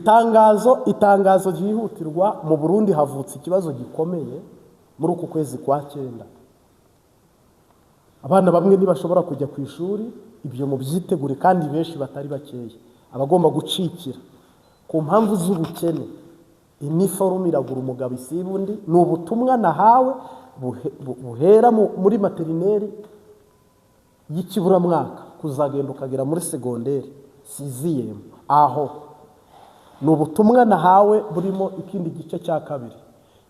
Itangazo ryihutirwa mu Burundi. Havutse ikibazo gikomeye muri uku kwezi kwa 9. Abana bamwe ntibashobora kujya ku ishuri, ibyo mu byitegure, kandi benshi batari bakeya abagomba gucikira ku mpamvu z'ubukene. Iniforume iragura umugabo isibundi. Ni ubutumwa nahawe buhera muri materineri y'ikiburamwaka kuzagenda ukagera muri segonderi siziyemu. Aho ni ubutumwa nahawe burimo ikindi gice cya kabiri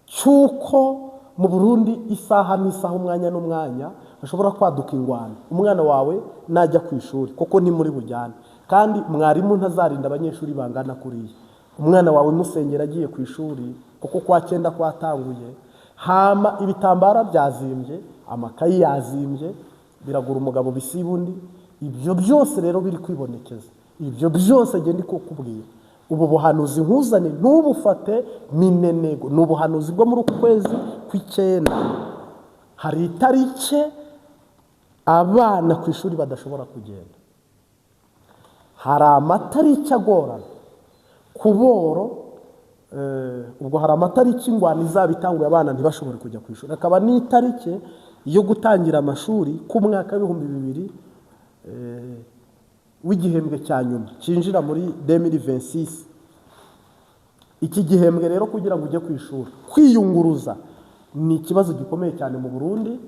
cyuko mu Burundi isaha n'isaha, umwanya n'umwanya hashobora kwaduka ingwano. Umwana wawe najya ku ishuri kuko ni muri bujyane, kandi mwarimu ntazarinda abanyeshuri bangana kuriya. Umwana wawe musengera agiye ku ishuri kuko kwa 9 kwatanguye, hama ibitambara byazimbye, amakayi yazimbye, biragura umugabo bisibundi. Ibyo byose rero biri kwibonekeza. Ibyo byose genda kukubwira. Ubu buhanuzi nkuzane ntubufate minenego. Ni ubuhanuzi bwo muri uku kwezi kw'icyenda. Hari itarike abana ku ishuri badashobora kugenda. Hari amatariki agorana kuboro. Ubwo hari amatariki ingwani zabitanguye abana ntibashobore kujya ku ishuri. Akaba ni itarike yo gutangira amashuri ku mwaka w'2000 w'igihembwe cya nyuma cinjira muri 2026. Iki gihembwe rero kugira ngo ujye ku ishuri kwiyunguruza ni ikibazo gikomeye cyane mu Burundi.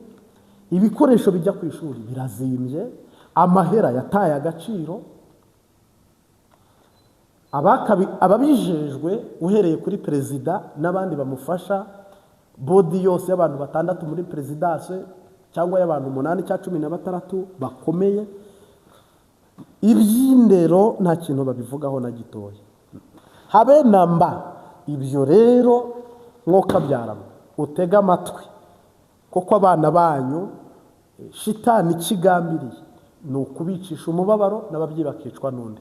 Ibikoresho bijya ku ishuri birazimbye, amahera yataye agaciro. Ababijejwe uhereye kuri perezida n'abandi bamufasha, bodi yose y'abantu 6 muri presidence cyangwa y'abantu 8 cyangwa 16 bakomeye, iby'indero nta kintu babivugaho na gitoya, habe namba. Ibyo rero mwoka byaramo utega amatwi, kuko abana banyu shitani kigambiriye ni ukubicisha umubabaro, n'ababyeyi bakicwa n'undi.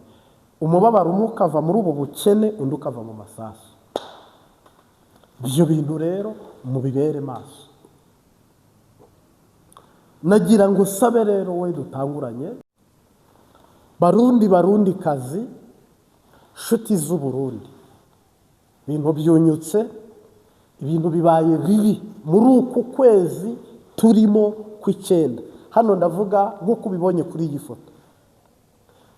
Umubabaro umwe ukava muri ubu bukene, undi ukava mu masasu. Ibyo bintu rero mubibere maso. Nagira ngo sabe rero we dutanguranye, Barundi kazi, shuti z'u Burundi, ibintu byunyutse, ibintu bibaye bibi muri uku kwezi turimo kw'icyenda. Hano ndavuga nk'uko ubibonye kuri iyi foto.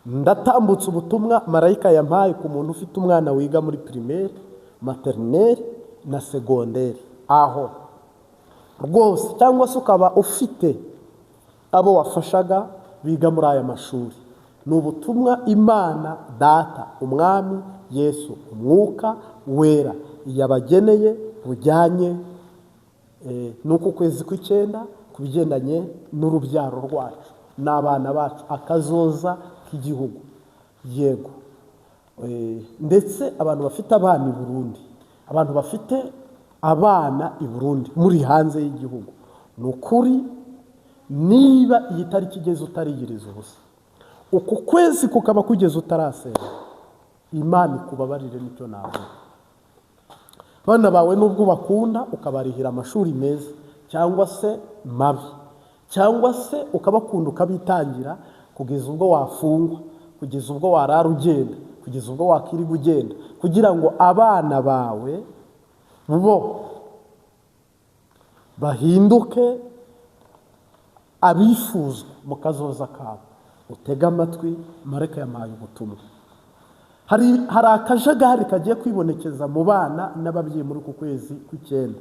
Ndatambutse ubutumwa marayika yampaye ku muntu ufite umwana wiga muri primaire, maternelle na secondaire. Aho rwose cyangwa se ukaba ufite abo wafashaga biga muri aya mashuri, ni ubutumwa Imana Data, Umwami Yesu, Umwuka Wera yabageneye bujyanye n'uku kwezi kw'icyenda kubigendanye n'urubyaro rwacu n'abana bacu, akazoza k'igihugu. Yego, ndetse abantu bafite abana i Burundi, abantu bafite abana i Burundi muri hanze y'igihugu, ni ukuri niba iyi tariki igeze utarigiriza ubusa, uku kwezi kukaba kugeze utarasenga, Imana ikubabarire nicyo navuga. Bana bawe nubwo bakunda ukabarihira amashuri meza cyangwa se mabi, cyangwa se ukabakunda ukabitangira kugeza ubwo wafungwa, kugeza ubwo warara ugenda, kugeza ubwo wakiriga ugenda, kugira ngo abana bawe bo bahinduke abifuzwa mu kazoza kabo. Utega amatwi, mareka yampaye ubutumwa. Hari akajagari kagiye kwibonekeza mu bana n'ababyeyi muri uku kwezi kw'icyenda.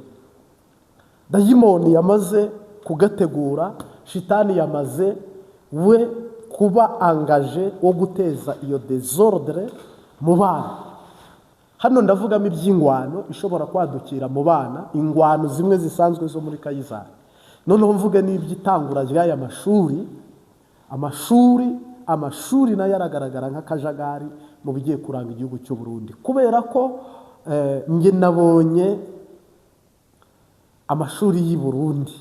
Dayimoni yamaze kugategura, shitani yamaze we kuba angaje wo guteza iyo desordre mu bana. Hano ndavugamo iby'ingwano ishobora kwadukira mu bana, ingwano zimwe zisanzwe zo muri Kayizari. Noneho mvuge n'iby'itangura ry'aya amashuri nayo aragaragara nk'akajagari mu bigiye kuranga igihugu cy'u Burundi, kubera ko nge nabonye amashuri y'i Burundi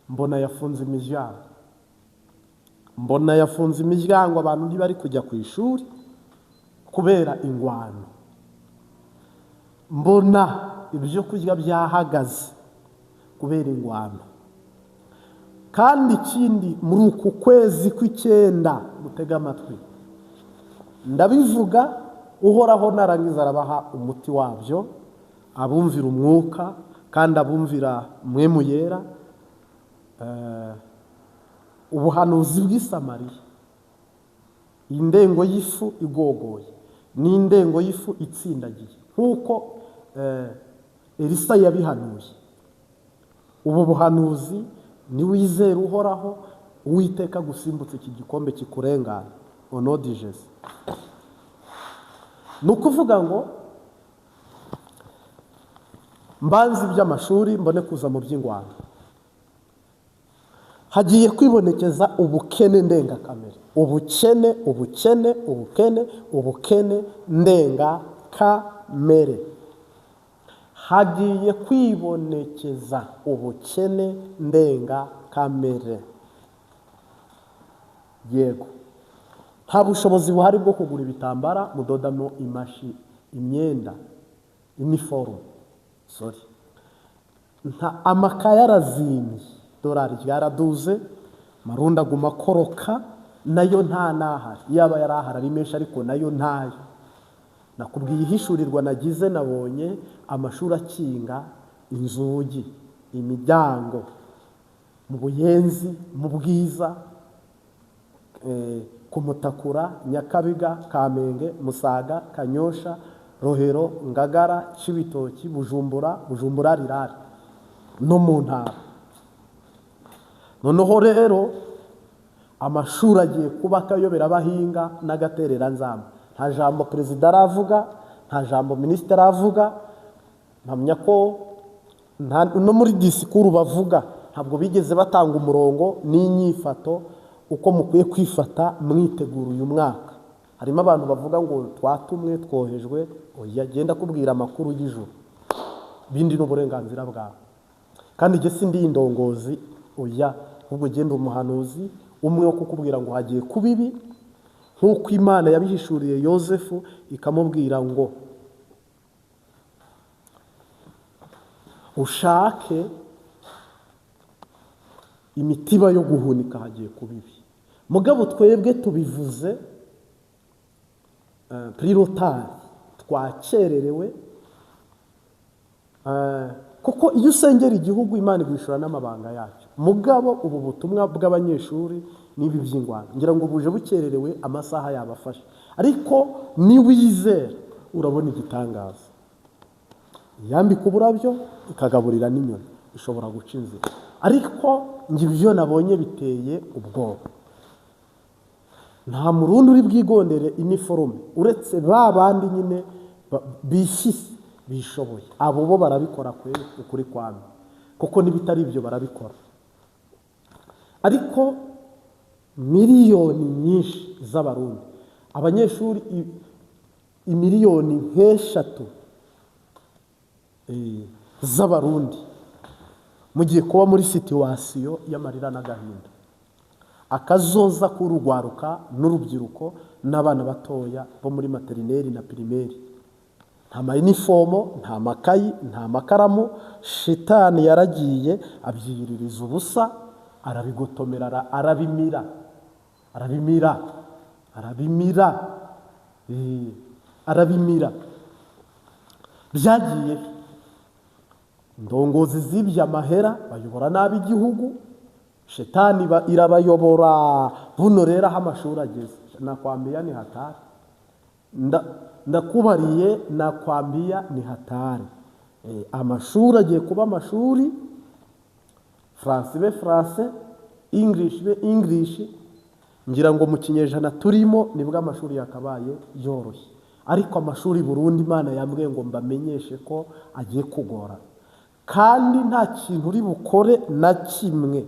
mbona yafunze imiryango, abantu ntibari kujya ku ishuri kubera ingwano. Mbona ibyo kurya byahagaze kubera ingwano. Kandi ikindi muri uku kwezi kw'icyenda, mutega amatwi, ndabivuga uhoraho narangiza arabaha umuti wabyo, abumvira umwuka kandi abumvira mwemu yera. Ubuhanuzi bw'isamariya, indengo y'ifu igogoye n'indengo y'ifu itsindagiye, nk'uko Elisa yabihanuye. Ubu buhanuzi ni wizera uhoraho, Uwiteka gusimbutse iki gikombe kikurengana. Onodi Jesu. Ni ukuvuga ngo mbanzi by'amashuri mbone kuza mu by'ingwano, hagiye kwibonekeza ubukene ndengakamere. Ubukene ndengakamere. Hagiye kwibonekeza ubukene ndengakamere. Yego, nta bushobozi buhari bwo kugura ibitambara mudodamo imashi, imyenda, iniforume. Nta amakaye arazimye, dolari ryaraduze, marundi aguma akoroka, nayo nta nahari. Yaba yari ahari ari menshi ariko nayo ntayo. Nakubwiye ihishurirwa nagize, nabonye amashuri akinga inzugi, imiryango, mu Buyenzi, mu Bwiza, ku Mutakura, Nyakabiga, Kamenge, Musaga, Kanyosha, Rohero, Ngagara, Cibitoki, Bujumbura rirari no mu ntara. Noneho rero amashuri agiye kuba akayobera abahinga n'agaterera nzamba. Nta jambo perezida aravuga, nta jambo minisitiri aravuga. Mpamya ko no muri disikuru bavuga ntabwo bigeze batanga umurongo n'inyifato uko mukwiye kwifata mwitegura uyu mwaka. Harimo abantu bavuga ngo twatumwe, twohejwe. Oya, genda kubwira amakuru y'ijuru, bindi n'uburenganzira bwawe. Kandi jye sindi indongozi, oya, ahubwo genda umuhanuzi umwe wo kukubwira ngo hagiye kuba ibi, nk'uko Imana yabihishuriye Yosefu ikamubwira ngo ushake imitiba yo guhunika, hagiye kuba ibi. Mugabo twebwe tubivuze prirotari, twakererewe, kuko iyo usengera igihugu Imana igwishura n'amabanga yacyo. Mugabo ubu butumwa bw'abanyeshuri n'ibi by'ingwano ngira ngo buje bukererewe, amasaha yabafashe, ariko ni wizera urabona igitangaza. Yambika uburabyo ikagaburira n'inyoni, ishobora guca inzira. Ariko ngibyo nabonye biteye ubwoba. Nta murundi uri bwigondere iniforume uretse ba bandi nyine bishise bishoboye. Abo bo barabikora kweli ukuri kwami, kuko nibitari ibyo barabikora. Ariko miliyoni nyinshi z'abarundi, abanyeshuri imiliyoni nk'eshatu z'abarundi, mugiye kuba muri situwasiyo y'amarira n'agahinda. Akazoza k'urugwaruka n'urubyiruko n'abana batoya bo muri materineri na pirimeri. Nta mayinifomo, nta makayi, nta makaramu. Shitani yaragiye abyiririza ubusa, arabigotomera, arabimira. Byagiye ndongozi zibye amahera, bayobora nabi igihugu. Shitani irabayobora. Buno rero aho amashuri ageze, nakwambia ni hatari. Ndakubariye, nakwambia ni hatari. Amashuri agiye kuba amashuri, France be France, English be English. Ngira ngo mu kinyejana turimo nibwo amashuri yakabaye yoroshye. Ariko amashuri Burundi Imana yambwiye ngo mbamenyeshe ko agiye kugora, kandi nta kintu uri bukore na kimwe,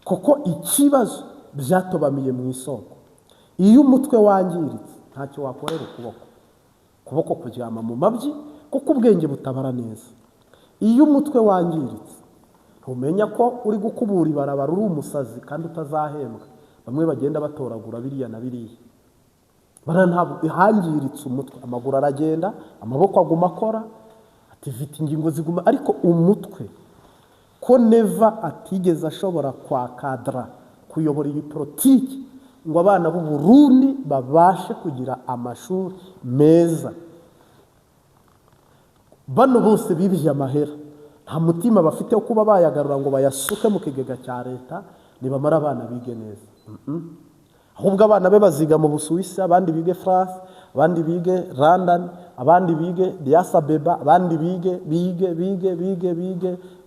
kuko ikibazo byatobamiye mu isoko. Iyo umutwe wangiritse ntacyo wakorera ukuboko kuryama mu mabyi, kuko ubwenge butabara neza. Iyo umutwe wangiritse ntumenya ko uri gukubura ibarabara uri umusazi kandi utazahembwa. Bamwe bagenda batoragura biriya na biriya, ntabwo hangiritse umutwe. Amaguru aragenda, amaboko aguma akora, ativita ingingo ziguma, ariko umutwe ko neva atigeze ashobora kwa kadra kuyobora iyi politiki ngo abana b'u Burundi babashe kugira amashuri meza. Bano bose bibije amahera, nta mutima bafite wo kuba bayagarura ngo bayasuke mu kigega cya leta nibamara abana bige neza. Ahubwo abana be baziga mu Busuwisi, abandi bige France, abandi bige London, abandi bige Addis Abeba, abandi bige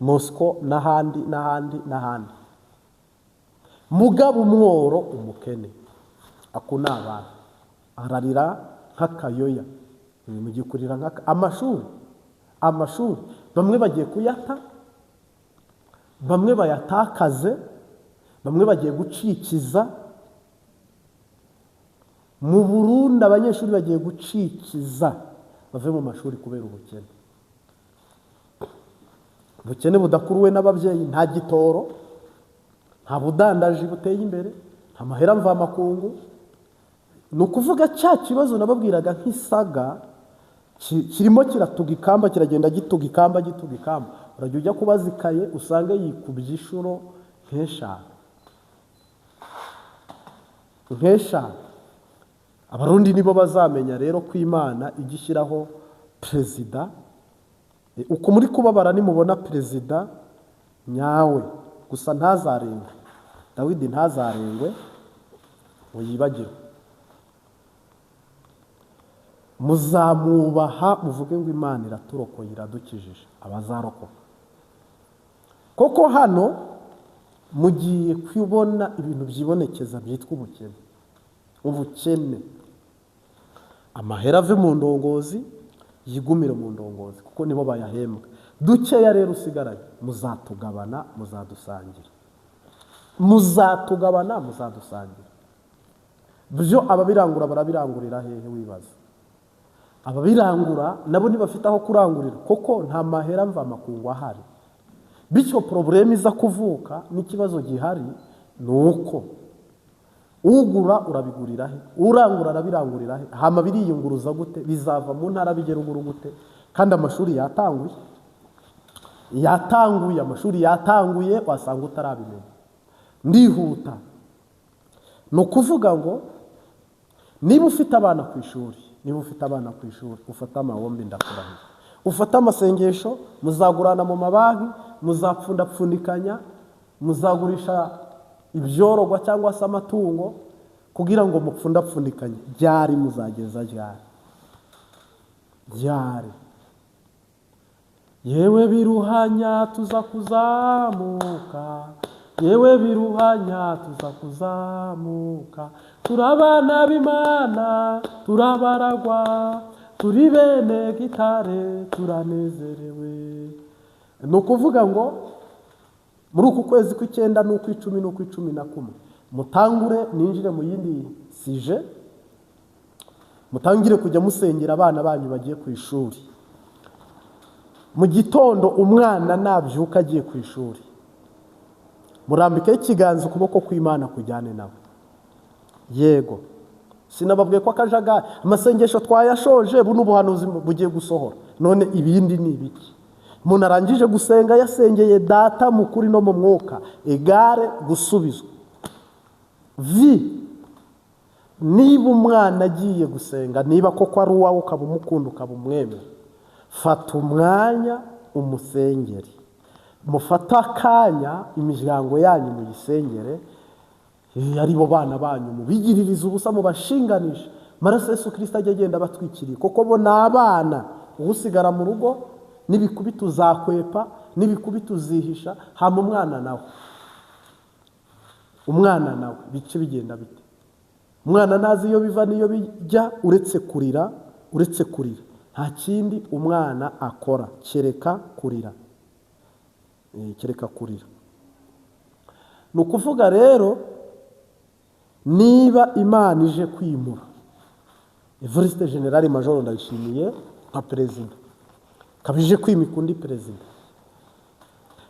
Moscow n'ahandi. Mugabo umworo umukene akuna abana ararira nk'akayoya, mugikurira amashuri bamwe bagiye kuyata, bamwe bayatakaze, bamwe bagiye gucikiza. Mu Burundi abanyeshuri bagiye gucikiza bave mu mashuri kubera ubukene budakuruwe n'ababyeyi, nta gitoro, nta budandaji buteye imbere, nta mahera mvamakungu. Ni ukuvuga cya kibazo nababwiraga nk'isaga kirimo kiratuga ikamba, kiragenda gituga ikamba. Urajya ujya kubaza ikaye usange yikubye inshuro nk'eshanu. Abarundi nibo bazamenya rero ko Imana igishyiraho perezida, uko muri kubabara nimubona perezida nyawe, gusa ntazarengwe. Dawidi ntazarengwe ngo yibagirwe. Muzamwubaha muvuge ngo Imana iraturokoye, iradukijije, abazarokoka. Koko hano mugiye kubona ibintu byibonekeza byitwa ubukene. Amahera ave mu ndongozi yigumire mu ndongozi kuko nibo bayahembwa. Dukeya rero usigaranye muzatugabana, muzadusangira. Byo ababirangura barabirangurira hehe wibaza? Ababirangura nabo ntibafite aho kurangurira koko nta mahera mvamakungu ahari. Bityo problème iza kuvuka n'ikibazo gihari nuko ugura urabigurira he, urangura arabirangurira he, hama biriyunguruza gute, bizava mu ntara bigera uguru gute? Kandi amashuri yatanguye wasanga utarabimenya. Ndihuta no kuvuga ngo niba ufite abana ku ishuri, ufata amahombi ndakurahiye, ufata amasengesho, muzagurana mu mabanki, muzapfundapfundikanya, muzagurisha ibyorogwa cyangwa se amatungo kugira ngo mupfundapfundikanye. Ryari muzageza ryari? Yewe biruhanya tuza kuzamuka, turabana b'Imana, turabaragwa, turi bene gitare, turanezerewe. Ni ukuvuga ngo muri uku kwezi kw'icyenda n'ukw'icumi n'ukw'icumi na kumwe mutangure ninjire mu yindi sije, mutangire kujya musengera abana banyu bagiye ku ishuri. Mu gitondo umwana nabyuka agiye ku ishuri, murambike ikiganza ukuboko kw'Imana kujyane nawe. Yego sinababwiye ko akajagari amasengesho twayashoje, buno ubuhanuzi bugiye gusohora. None ibindi ni ibiki? Umuntu arangije gusenga yasengeye data mu kuri no mu mwuka, egare gusubizwa. Niba umwana agiye gusenga, niba koko ari uwawe ukaba umukunda ukaba umwemera, fata umwanya umusengere, mufata akanya imiryango yanyu muyisengere, aribo bana banyu mubigiririza ubusa, mubashinganisha. Maraso Yesu Kristo ajya agenda abatwikiriye kuko bo ni abana. Usigara mu rugo n'ibikubita uzakwepa, n'ibikubita uzihisha, hama umwana nawe bice bigenda bite? Umwana nazi iyo biva niyo bijya uretse kurira. Nta kindi umwana akora kereka kurira. Ni ukuvuga rero niba Imana ije kwimura Evariste General Major Ndayishimiye nka perezida, kabije kwimika undi perezida,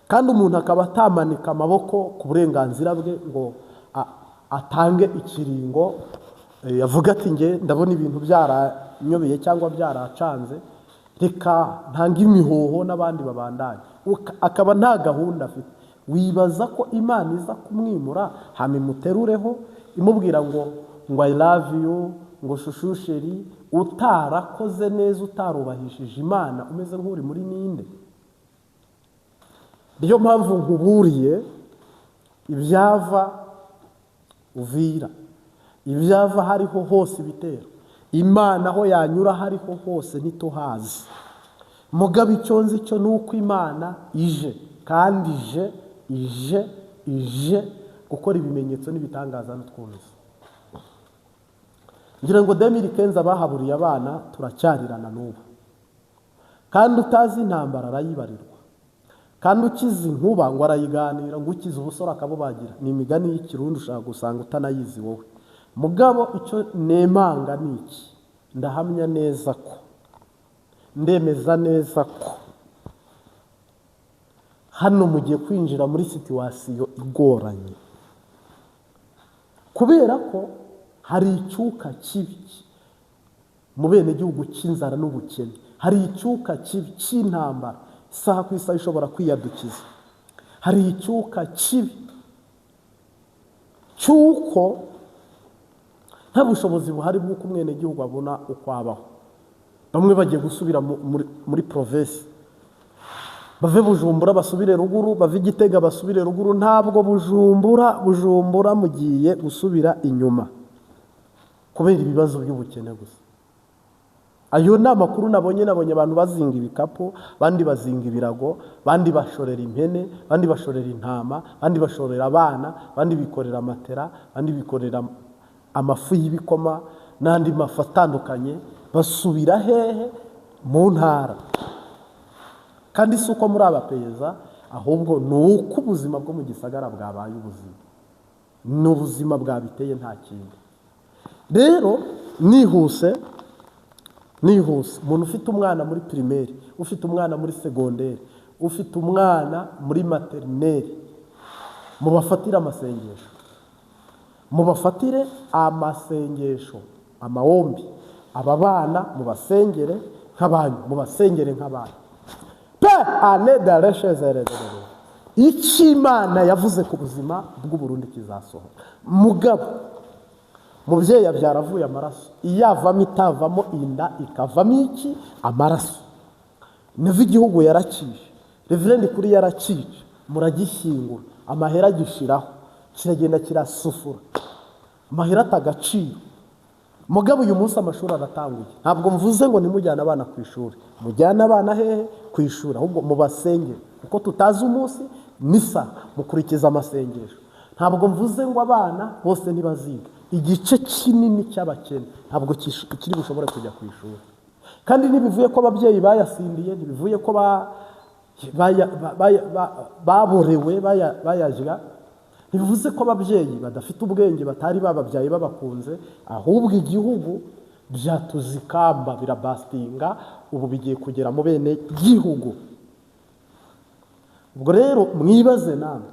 kandi umuntu akaba atamanika amaboko ku burenganzira bwe ngo atange ikiringo, yavuga ati nge ndabona ibintu byaranyobeye cyangwa byaracanze, reka ntanga imihoho n'abandi babandanye, akaba nta gahunda afite. Wibaza ko Imana iza kumwimura hama imuterureho imubwira ngo I love you, ngo shushusheri, utarakoze neza, utarubahishije Imana, umeze nk'uri muri ninde? Niyo mpamvu nkuburiye ibyava Uvira, ibyava hariho hose ibitero, Imana aho yanyura hariho hose ntituhazi. Mugabo icyo nzi cyo ni uko Imana ije, kandi ije gukora ibimenyetso n'ibitangaza n'utwumizi. Ngira ngo 2015 bahaburiye abana turacyarirana n'ubu, kandi utazi intambara arayibarirwa, kandi ukizi inkuba ngo arayiganira, ngo ukize ubusore akabubagira. Ni imigani y'ikirundi ushaka gusanga utanayizi wowe. Mugabo icyo nemanga ni iki, ndahamya neza ko, ndemeza neza ko hano mugiye kwinjira muri situwasiyo igoranye, kubera ko hari icyuka kibi mu bene gihugu cy'inzara n'ubukene, hari icyuka kibi cy'intambara isaha ku isaha ishobora kwiyadukiza, hari icyuka kibi cy'uko nta bushobozi buhari bw'uko umwene gihugu abona uko abaho. Bamwe bagiye gusubira muri province, bave Bujumbura basubire ruguru, bave Gitega basubire ruguru. Ntabwo Bujumbura mugiye gusubira inyuma kubera ibibazo by'ubukene gusa. Ayo ni amakuru nabonye abantu bazinga ibikapu, bandi bazinga ibirago, bandi bashorera impene, bandi bashorera intama, bandi bashorera abana, bandi bikorera matera, bandi bikorera amafu y'ibikoma n'andi mafu atandukanye. Basubira hehe? Mu ntara. Kandi si uko muri abapeza, ahubwo ni uko ubuzima bwo mu gisagara bwabaye ubuzima, ni ubuzima bwabiteye nta kindi. Rero nihuse, umuntu ufite umwana muri primaire, ufite umwana muri secondaire, ufite umwana muri maternelle, mubafatire amasengesho, amawombi. Aba bana mubasengere nk'abantu. Icyo Imana yavuze ku buzima bw'Uburundi kizasohoka. Mugabo mubyeyi yabyara avuye amaraso, iyavamo itavamo inda ikavamo iki? Amaraso. Niva igihugu yaracije, reverend kuri yaracije, muragishyingura, amahera agishiraho, kiragenda kirasufura, amahera atagaciro. Mugabo uyu munsi amashuri aratanguye. Ntabwo mvuze ngo nimujyana abana ku ishuri, mujyana abana hehe? Ku ishuri, ahubwo mubasengere, kuko tutazi umunsi nisa mukurikiza amasengesho. Ntabwo mvuze ngo abana bose ntibaziga, igice kinini cy'abakene ntabwo kiri bushobore kujya ku ishuri. Kandi ntibivuye ko ababyeyi bayasindiye, ntibivuye ko baborewe bayajya, ntibivuze ko ababyeyi badafite ubwenge batari bababyaye babakunze, ahubwo igihugu byatuzikamba birabastinga, ubu bigiye kugera mu bene gihugu. Ubwo rero mwibaze namwe,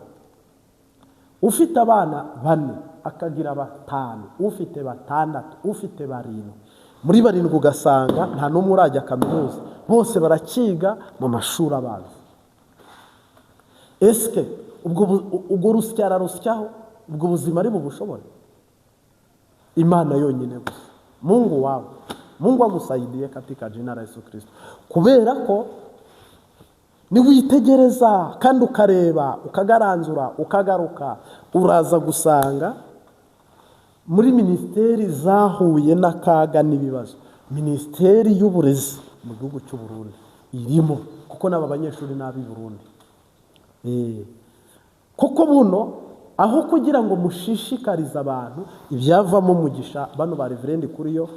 ufite abana 4 akagira 5, ufite 6, ufite 7, muri 7 ugasanga nta n'umwe urajya kaminuza, bose barakiga mu mashuri abanza. Eske ubwo rusyaho ubwo buzima ari bubushobore? Imana yonyine gusa, Mungu wawe, Mungu agusaidiye katika jina la Yesu Kristo. Kubera ko niwitegereza kandi ukareba, ukagaranzura, ukagaruka, uraza gusanga muri ministeri zahuye n'akaga n'ibibazo, ministeri y'uburezi mu gihugu cy'u Burundi irimo, kuko n'aba banyeshuri n'abi Burundi. Kuko buno aho kugira ngo mushishikarize abantu ibyavamo umugisha, bano ba reverend kuri yo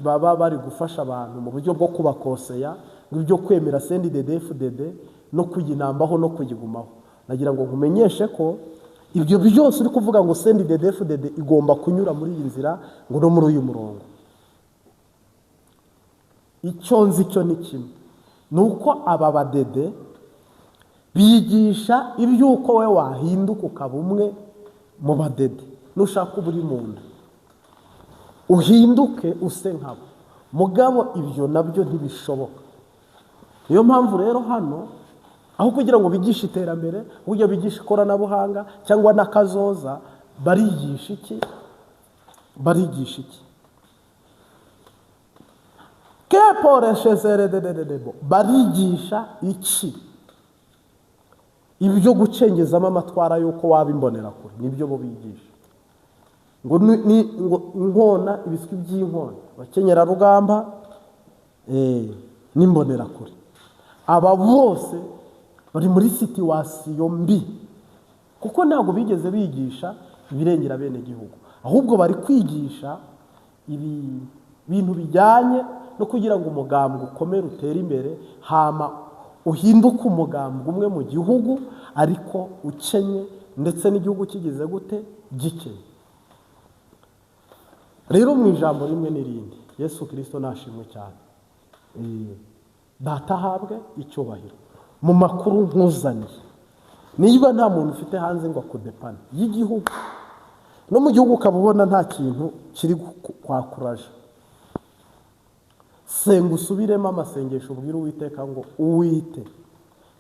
baba bari gufasha abantu mu buryo bwo kubakoseya, n'ibyo kwemera CNDD-FDD no kuyinambaho no kuyigumaho. Nagira ngo nkumenyeshe ko ibyo byose uri kuvuga ngo CNDD-FDD igomba kunyura muri iyi nzira, ngo no muri uyu murongo. Icyo nzi cyo ni kimwe, nuko aba badede bigisha ibyuko we wahinduka ukaba umwe mu badede. Nushaka uburi mu nda uhinduke use nkabo, mugabo ibyo nabyo ntibishoboka. Niyo mpamvu rero hano aho kugira ngo bigishe iterambere, ujya bigisha ikoranabuhanga cyangwa n'akazoza, barigisha iki? Barigisha iki? Barigisha iki? Ibyo gucengezamo amatwara yuko wabimbonera kure nibyo bo bigisha. Ngo inkona, ibiswi by'inkona, abakenyera rugamba n'imbonera kure. Aba bose bari muri situwasiyo mbi, kuko ntabwo bigeze bigisha ibirengera bene gihugu, ahubwo bari kwigisha ibintu bijyanye no kugira ngo umugambwe ukomere utere imbere, hama uhinduke umugambwe umwe mu gihugu ariko ukenye, ndetse n'igihugu kigeze gute? Gikeye. Rero mu ijambo rimwe n'irindi, Yesu Kristo nashimwe cyane. Data ahabwe icyubahiro. Mu makuru nkuzaniye, niba nta muntu ufite hanze ngo akudepane y'igihugu, no mu gihugu ukaba ubona nta kintu kiri kwakuraje, senga usubiremo amasengesho, ubwira Uwiteka ngo Uwite,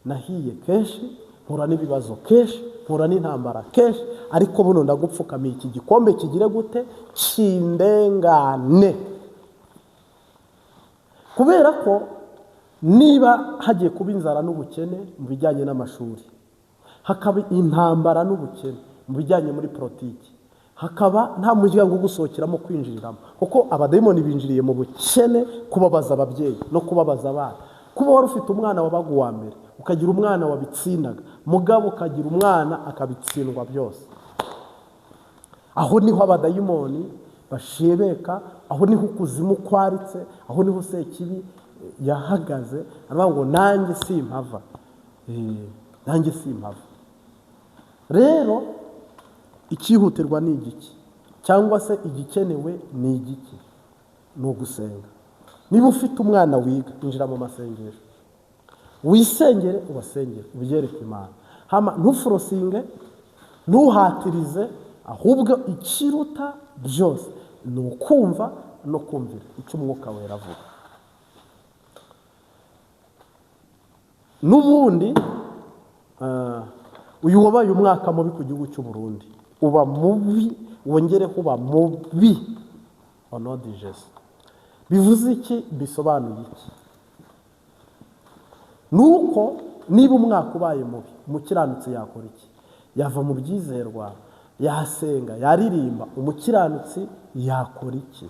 nahiye kenshi, mpura n'ibibazo kenshi, mpura n'intambara kenshi, ariko buno ndagupfukamiye iki gikombe kigire gute? Kindengane. Kubera ko niba hagiye kuba inzara n'ubukene mu bijyanye n'amashuri, hakaba intambara n'ubukene mu bijyanye muri politiki, hakaba nta muryango ugusohokeramo kwinjiriramo, kuko abadayimoni binjiriye mu bukene, kubabaza ababyeyi no kubabaza abana. Kuba wari ufite umwana wabaga uwa mbere, ukagira umwana wabitsinaga, mugabo ukagira umwana akabitsindwa byose, aho niho abadayimoni bashebeka, aho niho ukuzimu kwaritse, aho niho Sekibi yahagaze, aravuga ngo nanjye simpava, nanjye simpava. Rero ikihutirwa ni igiki, cyangwa se igikenewe ni igiki? Ni ugusenga. Niba ufite umwana wiga, injira mu masengesho, wisengere, ubasengere, ubyereke Imana. Hama ntuforosinge, ntuhatirize, ahubwo ikiruta byose ni ukumva no kumvira icyo Umwuka Wera avuga. N'ubundi uyu wabaye umwaka mubi ku gihugu cy'u Burundi, uba mubi, wongere kuba mubi. Onodijese bivuze iki? Bisobanuye iki? Nuko niba umwaka ubaye mubi, umukiranutsi yakora iki? Yava mu byizerwa, yasenga, yaririmba. Umukiranutsi yakora iki?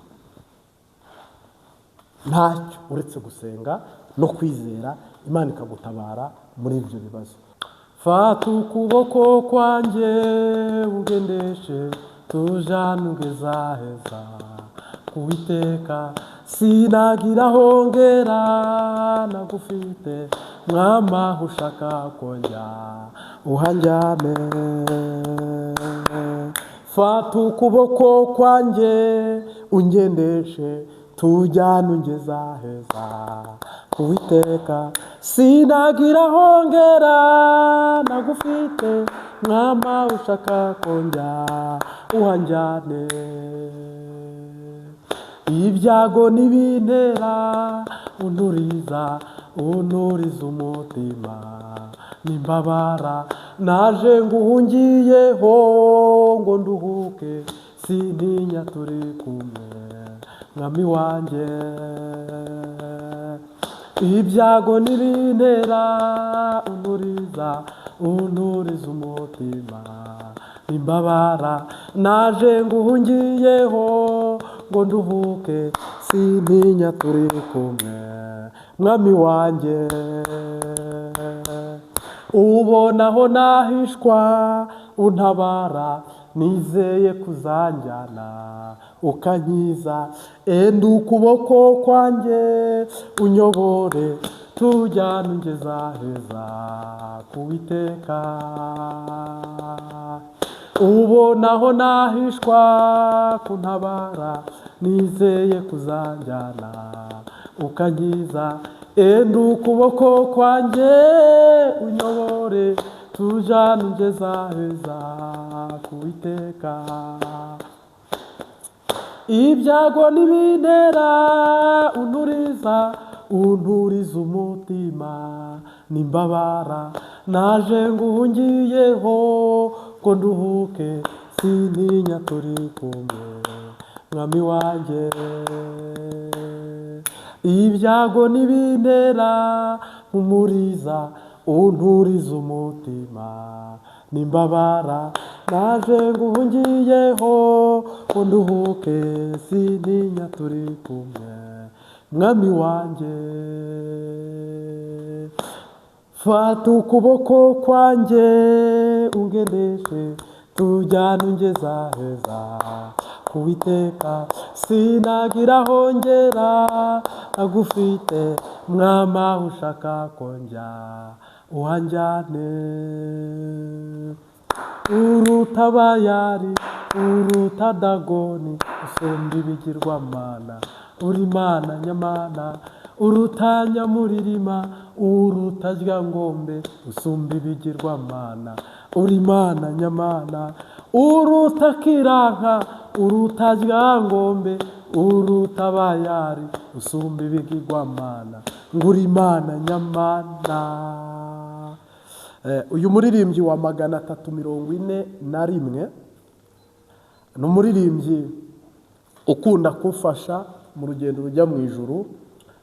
Ntacyo uretse gusenga no kwizera, Imana ikagutabara muri ibyo bibazo. Fata ukuboko kwanjye ugendeshe, tujane ugeza heza, Uwiteka sinagira hongera, nagufite mwama ushaka konjya uhanjyane. Fata ukuboko kwanjye ungendeshe, tujyane ungeza heza, Uwiteka sinagira hongera, nagufite mwama ushaka konjya uhanjyane. Ibyago nibintera, unturiza umutima, nimbabara naje nguhungiyeho, ngo nduhuke sintinya, turi kumwe Mwami wanjye. Ibyago nibintera, unturiza umutima, nimbabara naje nguhungiyeho, ngo nduhuke sintinya, turi kumwe Mwami wanjye. Ubonaho nahishwa, untabara, nizeye kuzanjyana ukankiza. Enda ukuboko kwanjye unyobore, tujyane ungeza heza, Uwiteka. Ubonaho nahishwa, kuntabara, nizeye kuzanjyana ukankiza. Enda ukuboko kwanjye unyobore, tujyane ungeza heza, Uwiteka. Ibyago nibintera, unturiza umutima, nimbabara naje nguhungiyeho, ngo nduhuke sintinya turi kumwe mwami wanjye. Ibyago nibintera mpumuriza unturiza umutima, nimbabara naje nguhungiyeho unduhuke sintinya turi kumwe mwami wanjye. Fata ukuboko kwanjye ungendeshe tujyana ungeza heza kuwiteka, sinagira hongera agufite mwama ushaka konjya uhanjyane. Uruta Bayali uruta Dagoni usumba ibigirwamana, uri Mana nyamana uruta Nyamuririma uruta Ryangombe usumba ibigirwamana, uri Mana nyamana uruta Kiranka uruta Ryangombe uruta Bayali usumba ibigirwamana, nguri Mana nyamana. Uyu muririmbyi wa 341 ni umuririmbyi ukunda kufasha mu rugendo rujya mu ijuru.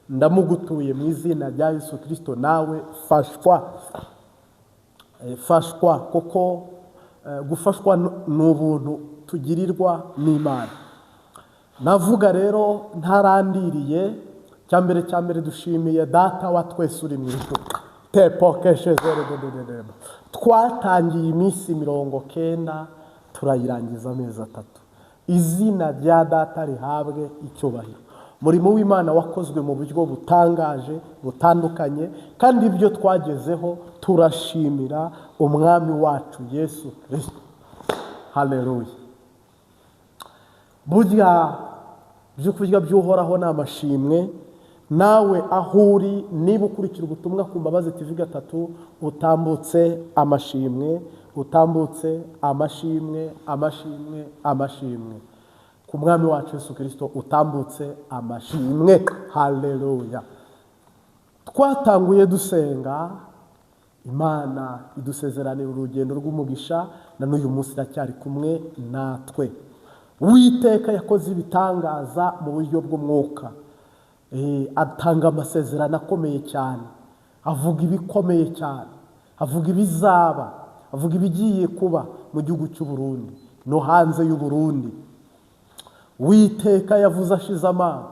Ndamugutuye mu izina rya Yesu Kristo, nawe fashwa kuko gufashwa ni ubuntu tugirirwa n'Imana. Navuga rero ntarandiriye, cyambere dushimiye data wa twese uri mu ijuru. Twatangiye iminsi 90 turayirangiza amezi 3. Izina rya data rihabwe icyubahiro. Umurimo w'Imana wakozwe mu buryo butangaje butandukanye, kandi ibyo twagezeho turashimira umwami wacu Yesu Kristo. Haleluya. Burya byo kurya byuhoraho n'amashimwe. Nawe aho uri, niba ukurikira ubutumwa ku Mbabazi TV 3, utambutse amashimwe, utambutse amashimwe, amashimwe, amashimwe ku mwami wacu Yesu Kristo, utambutse amashimwe. Haleluya. Twatanguye dusenga, Imana idusezeranira urugendo rw'umugisha, na n'uyu munsi iracyari kumwe natwe. Uwiteka yakoze ibitangaza mu buryo bw'umwuka, atanga amasezerano akomeye cyane, avuga ibikomeye cyane, avuga ibizaba, avuga ibigiye kuba mu gihugu cy'u Burundi no hanze y'u Burundi. Uwiteka yavuze ashize amanga.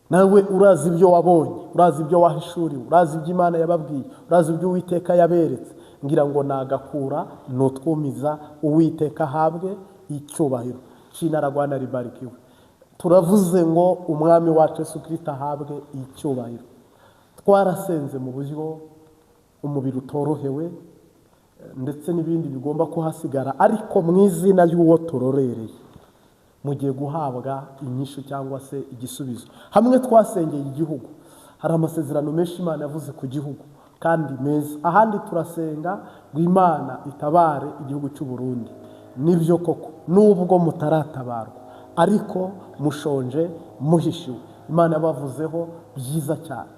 Nawe urazi ibyo wabonye, urazi ibyo wahishuriwe, urazi ibyo Imana yababwiye, urazi ibyo Uwiteka yaberetse. Ngira ngo nagakura nutwumiza, Uwiteka ahabwe icyubahiro. Shina ragwana ribarikiwe. Turavuze ngo umwami wacu Yesu Kristo ahabwe icyubahiro. Twarasenze mu buryo umubiri utorohewe, ndetse n'ibindi bigomba kuhasigara, ariko mu izina y'uwo turorereye mugiye guhabwa inyishu cyangwa se igisubizo. Hamwe twasengeye igihugu, hari amasezerano menshi Imana yavuze ku gihugu kandi meza. Ahandi turasenga ngo Imana itabare igihugu cy'u Burundi. Nibyo koko, nubwo mutaratabarwa ariko mushonje muhishiwe, Imana yabavuzeho byiza cyane.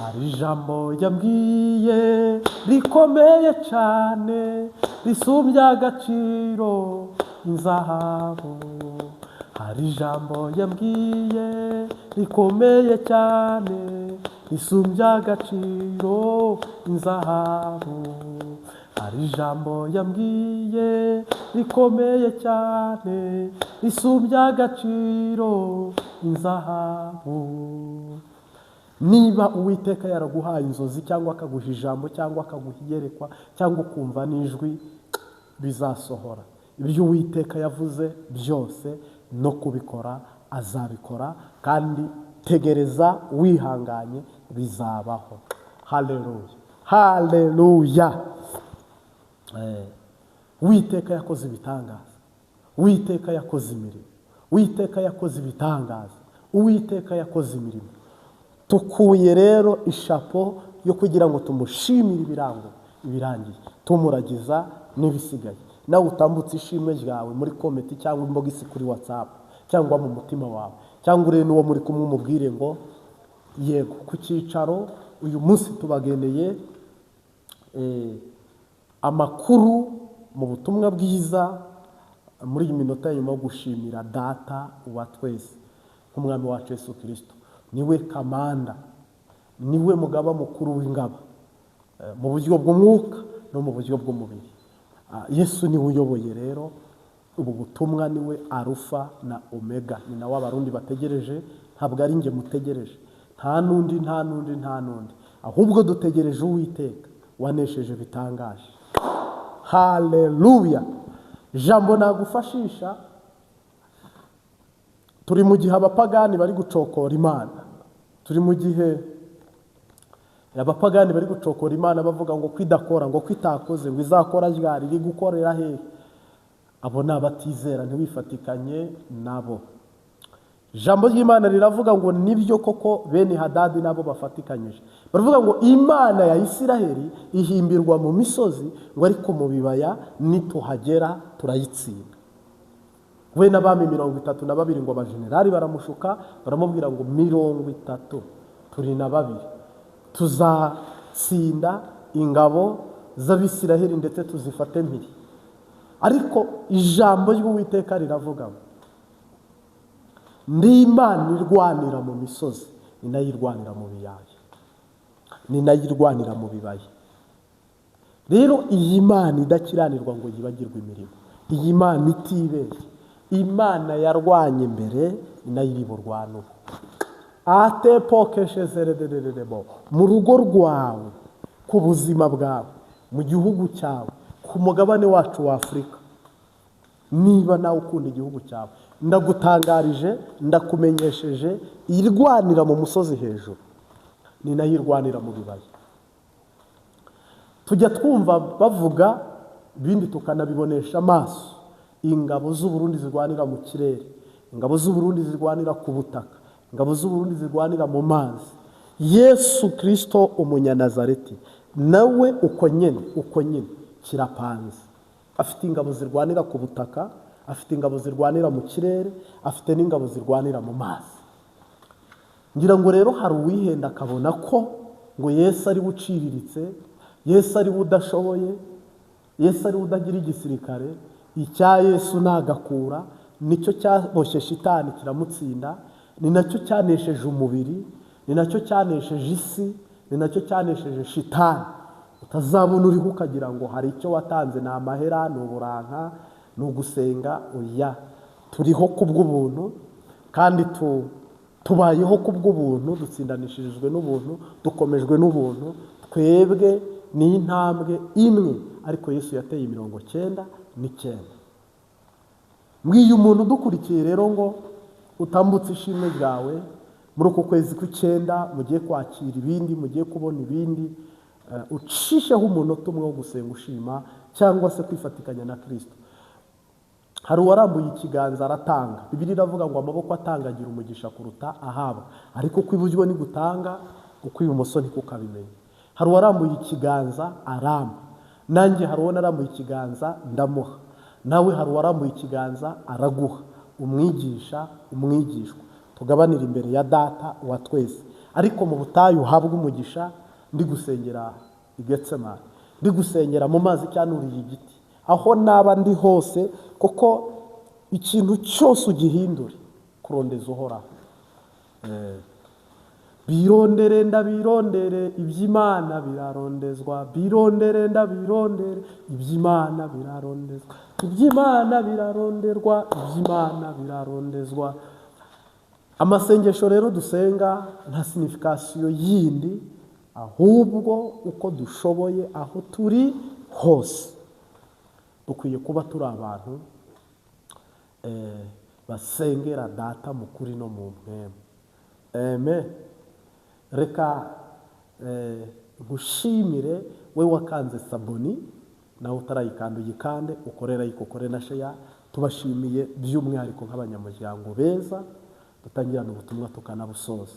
Hari ijambo yambwiye rikomeye cyane, risumbya agaciro inzahabu. Hari ijambo yambwiye rikomeye cyane, risumbya agaciro inzahabu. Hari ijambo yambwiye rikomeye cyane, risumbya agaciro inzahabu. Niba Uwiteka yaraguhaye inzozi cyangwa akaguha ijambo cyangwa akaguha iyerekwa cyangwa ukumva n'ijwi, bizasohora. Ibyo Uwiteka yavuze byose no kubikora azabikora, kandi tegereza wihanganye bizabaho. Haleluya, haleluya. Uwiteka yakoze ibitangaza, Uwiteka yakoze imirimo, Uwiteka yakoze ibitangaza, Uwiteka yakoze imirimo. Tukuye rero ishapo yo kugira ngo tumushimire ibirangiye, tumuragiza n'ibisigaye. Nawe utambutse ishimwe ryawe muri komenti cyangwa imbogisi kuri WhatsApp cyangwa mu mutima wawe, cyangwa ure n'uwo muri kumwe umubwire ngo yego ku cyicaro. Uyu munsi tubageneye amakuru mu butumwa bwiza muri iyi minota nyuma yo gushimira data wa twese nk'umwami wacu Yesu Kristo. Niwe kamanda, niwe mugaba mukuru w'ingabo mu buryo bw'umwuka no mu buryo bw'umubiri. Yesu niwe uyoboye rero ubu butumwa, niwe Arufa na Omega. Ni nawe abarundi bategereje, ntabwo ari njye mutegereje, nta n'undi, ahubwo dutegereje Uwiteka wanesheje bitangaje. Haleluya. Jambo nagufashisha, turi mu gihe abapagani bari gucokora Imana, turi mu gihe abapagani bari gucokora Imana bavuga ngo kwidakora, ngo kwitakoze, ngo izakora ryari, iri gukorera hehe. Abo ni abatizera, ntiwifatikanye nabo. Ijambo ry'Imana riravuga ngo nibyo koko bene Hadadi nabo bafatikanyije. Baravuga ngo Imana ya Isiraheli ihimbirwa mu misozi, ngo ariko mu bibaya nituhagera turayitsinda. We n'abami 32 ngo abajenerali baramushuka, baramubwira ngo 32 tuzatsinda ingabo z'Abisiraheli ndetse tuzifate mpiri. Ariko ijambo ry'Uwiteka riravuga ngo ndi Imana irwanira mu misozi, ni nayo irwanira mu biyaya, ni nayo irwanira mu bibaya. Rero iyi Imana idakiranirwa ngo yibagirwe imirimo, iyi Imana itibeshye, Imana yarwanye mbere, ni nayo iri burwane ubu. Mu rugo rwawe, ku buzima bwawe, mu gihugu cyawe, ku mugabane wacu wa Afurika, niba nawe ukunda igihugu cyawe, ndagutangarije, ndakumenyesheje, irwanira mu musozi hejuru, ni nayo irwanira mu bibaya. Tujya twumva bavuga, ibindi tukanabibonesha amaso, ingabo z'u Burundi zirwanira mu kirere, ingabo z'u Burundi zirwanira ku butaka, ingabo z'u Burundi zirwanira mu mazi. Yesu Kristo umunyanazareti nawe uko nyine kirapanze, afite ingabo zirwanira ku butaka, afite ingabo zirwanira mu kirere, afite n'ingabo zirwanira mu mazi. Ngira ngo rero hari uwihenda akabona ko ngo Yesu ari buciriritse, Yesu ari budashoboye, Yesu ari udagira igisirikare. Icya Yesu nagakura, nicyo cyaboshye shitani kiramutsinda, ni nacyo cyanesheje umubiri, ni nacyo cyanesheje isi, ni nacyo cyanesheje shitani. Utazabona uriho ukagira ngo hari icyo watanze, ni amahera, ni uburanka, ni ugusenga. Oya, turiho kubw'ubuntu kandi tubayeho kubw'ubuntu, dutsindanishirijwe n'ubuntu, dukomejwe n'ubuntu. Twebwe ni intambwe imwe, ariko Yesu yateye 99. Mbwiye umuntu udukurikiye rero ngo utambutse ishimwe ryawe muri uko kwezi kw'Icyenda, mugiye kwakira ibindi, mugiye kubona ibindi, ucisheho umunota umwe wo gusenga ushima cyangwa se kwifatikanya na Kristo. Hari uwarambuye ikiganza aratanga. Bibiliya iravuga ngo amaboko atangagira umugisha kuruta ahabwa, ariko uko iburyo ni gutanga, uko ibumoso ni kukabimenya. Hari uwarambuye ikiganza aramba, nanjye hari uwo narambuye ikiganza ndamuha, nawe hari uwarambuye ikiganza araguha. Umwigisha, umwigishwa, tugabanira imbere ya data wa twese. Ariko mu butayu habwa umugisha, ndi gusengera i Getsemani, ndi gusengera mu mazi cyanuriye igiti, aho naba ndi hose, kuko ikintu cyose ugihindure kurondeza uhoraho. Birondere ndabirondere, iby'Imana birarondezwa. Birondere ndabirondere, iby'Imana birarondezwa. Iby'Imana biraronderwa, iby'Imana birarondezwa. Amasengesho rero dusenga nta signification yindi, ahubwo uko dushoboye aho turi hose dukwiye kuba turi abantu basengera data mu kuri no mu mpemu. Amen. Reka ngushimire we wakanze saboni, nawe utarayikanda uyikande, ukorera ikokore na share. Tubashimiye by'umwihariko nk'abanyamuryango beza dutangirana ubutumwa tukanabusoza.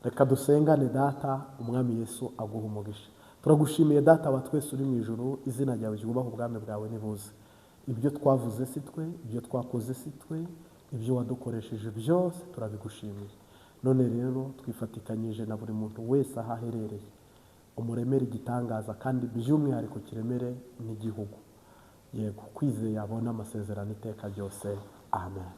Reka dusengane. Data, umwami Yesu aguha umugisha. Turagushimiye data wa twese uri mu ijuru, izina ryawe ryubahwe, ubwami bwawe nibuze. Ibyo twavuze si twe, ibyo twakoze si twe, ibyo wadukoresheje byose turabigushimiye. None rero twifatikanyije na buri muntu wese aho aherereye, umuremere igitangaza kandi by'umwihariko kiremere n'igihugu. yego kwizeye abona amasezerano iteka ryose amen.